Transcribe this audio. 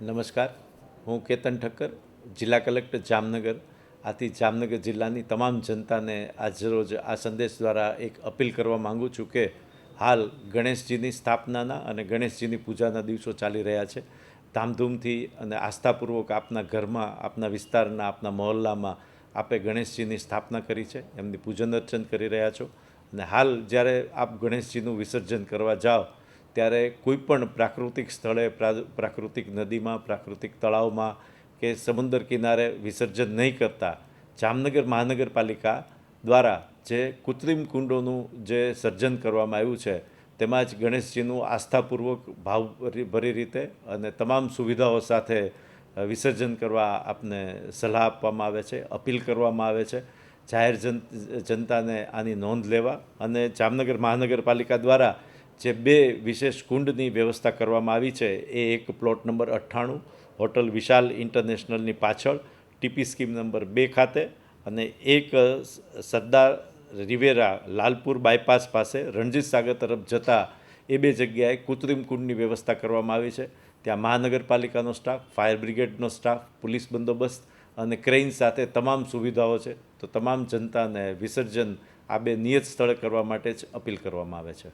નમસ્કાર, હું કેતન ઠક્કર, જિલ્લા કલેક્ટર જામનગર. આથી જામનગર જિલ્લાની તમામ જનતાને આજરોજ આ સંદેશ દ્વારા એક અપીલ કરવા માગું છું કે હાલ ગણેશજીની સ્થાપનાના અને ગણેશજીની પૂજાના દિવસો ચાલી રહ્યા છે. ધામધૂમથી અને આસ્થાપૂર્વક આપના ઘરમાં, આપના વિસ્તારના, આપના મહોલ્લામાં આપે ગણેશજીની સ્થાપના કરી છે, એમની પૂજન અર્ચન કરી રહ્યા છો. અને હાલ જ્યારે આપ ગણેશજીનું વિસર્જન કરવા જાઓ ત્યારે કોઈપણ પ્રાકૃતિક સ્થળે, પ્રાકૃતિક નદીમાં, પ્રાકૃતિક તળાવમાં કે સમુદ્ર કિનારે વિસર્જન નહીં કરતા જામનગર મહાનગરપાલિકા દ્વારા જે કૃત્રિમ કુંડોનું જે સર્જન કરવામાં આવ્યું છે તેમાં જ ગણેશજીનું આસ્થાપૂર્વક ભાવભરી રીતે અને તમામ સુવિધાઓ સાથે વિસર્જન કરવા આપને સલાહ આપવામાં આવે છે, અપીલ કરવામાં આવે છે. જાહેર જનતાને આની નોંધ લેવા અને જામનગર મહાનગરપાલિકા દ્વારા જે બે વિશેષ કુંડની વ્યવસ્થા કરવામાં આવી છે એ એક પ્લોટ નંબર 98 હોટલ વિશાલ ઇન્ટરનેશનલની પાછળ ટીપી સ્કીમ નંબર 2 ખાતે અને એક સરદાર રિવેરા લાલપુર બાયપાસ પાસે રણજીત સાગર તરફ જતા એ બે જગ્યાએ કૃત્રિમ કુંડની વ્યવસ્થા કરવામાં આવી છે. ત્યાં મહાનગરપાલિકાનો સ્ટાફ, ફાયર બ્રિગેડનો સ્ટાફ, પોલીસ બંદોબસ્ત અને ક્રેઇન સાથે તમામ સુવિધાઓ છે. તો તમામ જનતાને વિસર્જન આ બે નિયત સ્થળે કરવા માટે જ અપીલ કરવામાં આવે છે.